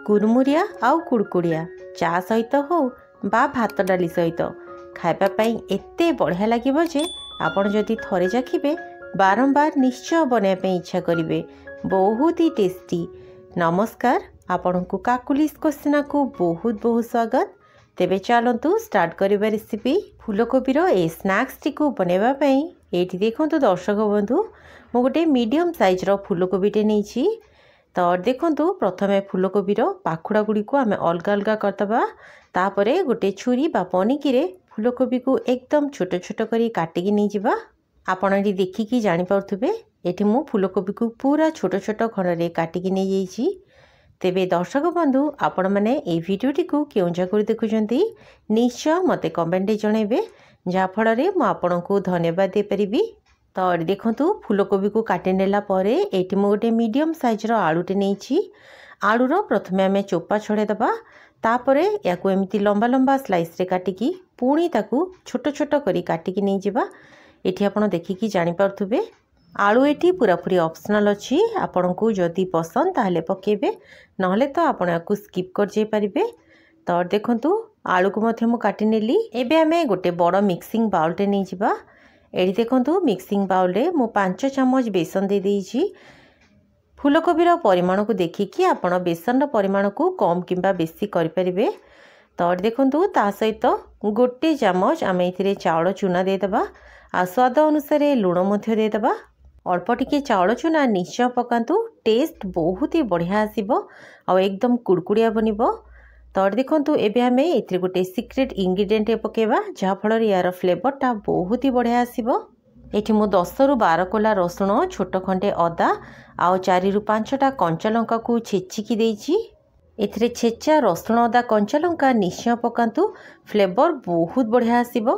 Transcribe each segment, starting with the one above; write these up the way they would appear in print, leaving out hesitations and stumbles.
कुरमुरिया आउ कुड़कुड़िया चा सहित हो बा भात डाली सहित खाइबापी एते बढ़िया लगे जे आपण जदि थरे चाखिबे बारंबार निश्चय बनाइबा इच्छा करेंगे। बहुत ही टेस्टी। नमस्कार, आपण को काकुलिस क्वेश्चन को बहुत बहुत स्वागत। तेबे चलतु स्टार्ट करिबा रेसिपी। फूलकोबीर ए स्नैक्स टी को बनैबा पई एठी देखंतु दर्शक बंधु मो गोटे मीडियम साइज रो फूलकोबीटे नैछि। तो देखंतु प्रथमे फूलकोबीर पाखुड़ा गुड़ी को आम अलग अलग करदबा। तापरे गोटे छुरी बा पनिकी रे फूलकोबी को एकदम छोट छोट करी काटिकी नहीं जिबा। आपण एठी देखिकी जानि पाउथुबे एठी मु फूलकोबी को पूरा छोट छोट खंड रे काटिकी नहीं जाइछि। तेबे दर्शक बंधु आपण माने ए वीडियोटी को केउ जगह देखुचंती निश्चय मते कमेंट रे जणेबे, जा फल रे मु आपण को धन्यवाद दे परिबी। तो देखंतु फूलकोबी को काटि नेला परे एठी मु गोटे मीडियम साइज रो आलूटे नैछि। आलूर प्रथमे आमे चोपा छड़े दबा। तापरे याकू एमिति लंबा लंबा स्लाइस रे काटिकी पुणी ताकू छोट छोट करी काटिकी नहीं जिबा। एठी आपण देखिकी जानि पारथुबे आलू एठी पूरा पूरी ऑप्शनल अछि। आपण को जदी पसंद ताहले पकेबे, नहले तो आपण याकू स्किप कर जे परिबे। तो देखंतु आलू को मथे मु काटि नेली। एबे आमे गोटे बड़ मिक्सिंग बाउलटे नहीं जिबा। एठी देखंतु मिक्सिंग बाउल रे मु 5 चम्मच बेसन दे देइछि। फूलकोबीर परिमाण को देखिकी आपण बेसन रो परिमाण को कम किंबा बेसी करि परिबे। तो देखंतु ता सहित गोटे चम्मच आमे इथिरे चाउଳ चूना दे दबा। आ स्वाद अनुसार लूण मध्य दे दबा। अल्प टिके चाउଳ चूना निश्चय पकांतु, टेस्ट बहुत ही बढ़िया आसीबो आ एकदम कुड़कुड़िया बनिबो। तो देखंतु एबे आमे एथिरे गोटे सीक्रेट इंग्रेडिएंट पकेबा, जहा फल यार फ्लेवरटा बहुत ही बढ़िया आसीबो। एठी मु 10 रु 12 कोला रसुण, छोट खंडे अदा आ 4 रु 5टा कंचा लंका को छेचिकी देइछि। एथिरे छेचा रसुण अदा कंचा लंका निश्चय पकांतु, फ्लेवर बहुत बढ़िया आसीबो।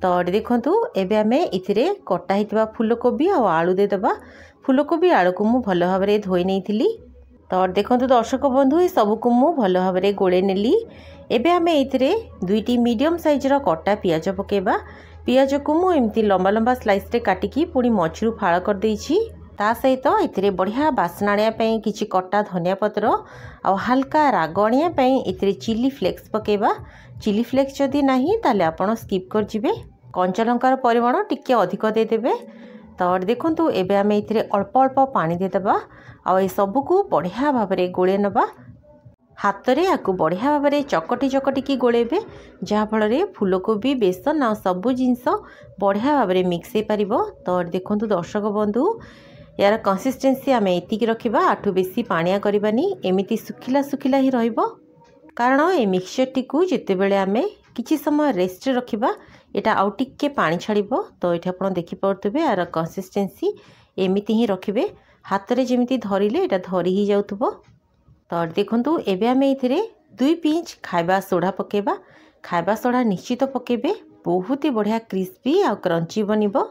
तो देखंतु एबे आमे इथिरे कटा हितबा फूलकोबी आ आलू दे दबा। फूलकोबी आलू को मु भलो भाबरे धोई नेइथिली। तो देखंतु दर्शक बंधु ए सब को मु भलो भाबरे गोळे नेली। एबे आमे इथिरे 2टी मीडियम साइज रो कटा पियाज पकेबा। पियाज को मु एमती लंबा लंबा स्लाइस रे काटिकी पुणी मझिरु फाळ कर देइछि। ता सहित इथिरे बढ़िया बास्ना आनिया पई किछि कटा धनिया पत्र आ हल्का राग आनिया पई इथिरे चिली फ्लेक्स पकेबा। चिली फ्लेक्स जदि नाही ताले आपण स्किप कर जिवे। कंचा लंकार परिमाण टिके अधिक दे देबे। तो देखंतु एबे आमे इथिरे अल्प अल्प पानी दे दबा आ ए सब को बढ़िया भाबरे गोळे नबा। हाथ रे याकू बढ़िया भाबरे चकटी चकटी की गोळेबे, जहा फल रे फूलकोबी बेसन आ सब जिंस बढ़िया भाबरे मिक्स हे परिबो। तो देखंतु दर्शक बंधु यार कंसिस्टेंसी आमे एतिकी रखिबा, आठु बेसी पानिया करबानी, एमिति सुखिला सुखिला ही रहिबो। कारण ए मिक्सचर टी को जेते बेले आमे किछि समय रेस्ट रखिबा एटा आउ टिके पानी छाड़िबो। तो एठी आपण देखि पड़तबे यार कंसिस्टेंसी एमिति ही रखिबे, हाथ रे जेमिति धरिले एटा धरि ही जाउतबो। तो देखंतु एबे आमे इथिरे 2 पिंच खाइबा सोडा पकेबा। खाइबा सोडा निश्चित पकेबे, बहुत ही बढ़िया क्रिस्पी आ क्रंची बनिबो।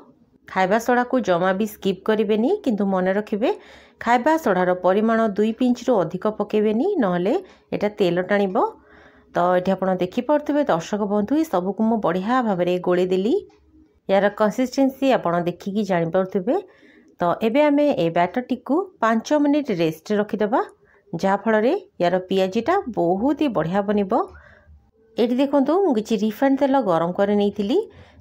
खाइबा सोडा को जमा भी स्किप करिवेनी, किंतु मन रखिबे खाइबा सोडार परिमाण 2 पिंच रु अधिक पकेबेनी, नहले एटा तेल टाणिबो। तो एठी आपण देखि पड़तबे दर्शक बंधु ए सब को मु बढ़िया भाबरे गोळे देली। यार कंसिस्टेंसी आपण देखिकी जानि पड़तबे। तो एबे आमे ए बैटर टी को 5 मिनिट रेस्ट रखि दबा, जहा फल रे यार पियाजीटा बहुत ही बढ़िया बनिबो। एठी देखंतु मु किछि रिफाइंड तेल गरम करे नैथिली।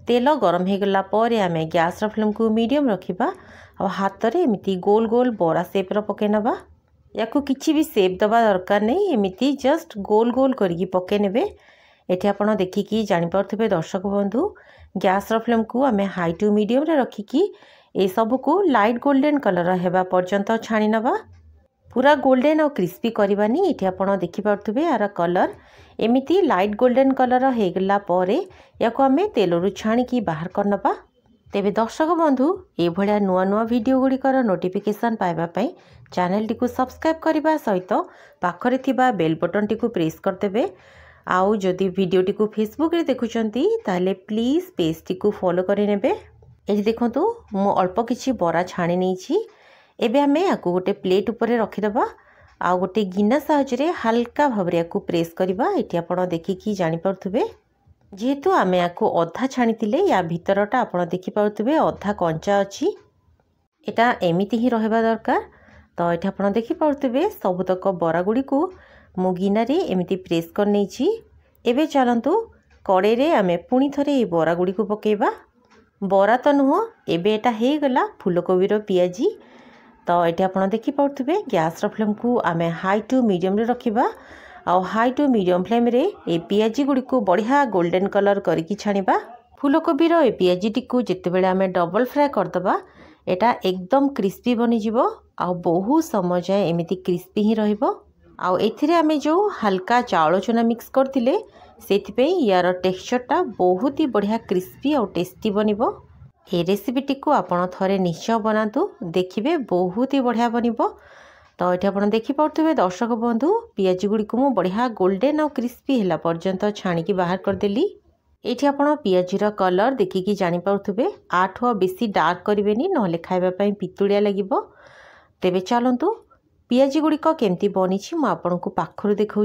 तेल गरम हे गला परे आमे गैस रो फ्लेम को मीडियम रखिबा आ हाथ रे एमिति गोल गोल बोरा शेप रो पके नबा। याकू किछि भी शेप दबा दरकार नै, एमिति जस्ट गोल गोल करिकी पके नेबे। एठी आपण देखिकी जानि पारथबे दर्शक बंधु गैस रो फ्लेम को आमे हाई टू मीडियम रे रखिकी ए सब को लाइट गोल्डन कलर हेबा पर्यंत छाणी नबा। पूरा गोल्डन और क्रिस्पी करबानी। एठी आपण देखि पारथबे यार कलर एमिति लाइट गोल्डन कलर हे गला परे याकू आमे तेलरु छाणीकी बाहर कर नबा। तेबे दर्शक बंधु ए भलिया नुआ नुआ वीडियो गुड़िकर नोटिफिकेशन पाइबा पई चैनल टी को सब्सक्राइब करबा सहित पाखरे थिबा बेल बटन टी को प्रेस कर देबे। आउ जदि वीडियो टी को फेसबुक रे देखुचंती ताले प्लीज पेज टी को फॉलो करे नेबे। एठी देखंतु मु अल्प किछि बरा छाणी नेछि। एबे आमे याकू गोटे प्लेट ऊपर रखि दबा आ गोटे गिना साहाय्य हल्का भाबरे याकू प्रेस करबा। एठी आपण देखिकी जानि पारथुबे जेहेतु आमे याकू अधा छाणीतिले या भितरटा आपण देखि पारथुबे अधा कंचा अछि। एटा एमिति ही रहबा दरकार। तो ये आप देखिपे सबुतक बरा गुड़ी को मु गिनारे एमती प्रेस कर नहीं। एबे चलतु कड़े आमे पुणी थरे ये बरा गुड़ी को पकेबा। बरा तो नुह एबे एटा हे गला फूलकोबी पियाजी। तो ये आप देखी पारे गैस फ्लेम को आमे हाई टू मीडियम रे रखिबा। आ हाई टू मीडियम फ्लेम रे ए पियाजी गुड़ी को बढ़िया गोल्डन कलर करके छाणिबा। फूलकोबी ए पियाजी टी को जिते बेले आमे डबल फ्राए करदबा एटा एकदम क्रिस्पी बनी जिवो आ बहुत समय जाए एमिति क्रिस्पी ही रहिबो। आउ एथिरे आमे जो हल्का चाउल चूना मिक्स करथिले सेथिपे यार टेक्सचरटा बहुत ही बढ़िया क्रिस्पी और टेस्टी बनिबो। ए रेसिपीटी को आपण थरे निश्चय बनातु, देखिबे बहुत ही बढ़िया बनिबो। तो ये आप देखी पारे दर्शक बंधु पियाजी गुड़ी को बढ़िया गोल्डन और क्रिस्पी है पर्यंत छाणिकी बाहर करदेली। ये आप पियाजीर कलर देखिकी जानीपे आठु बेसी डार्क करेंगे ना खावाई पितुड़िया लगे। तेबे चलतु पियाजी गुड़िक केमती बनी मुझे पाखर देखा।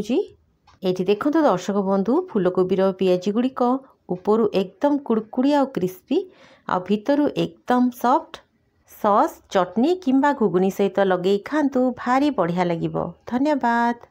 ये देखो दर्शक बंधु फूलकोबीर पियाजी गुड़िक उपरू एकदम कुड़कुड़िया और क्रिस्पी आ भितरू एकदम सॉफ्ट। सॉस चटनी किंबा घुगुनी सहित लगे खातु भारी बढ़िया लगिबो। धन्यवाद।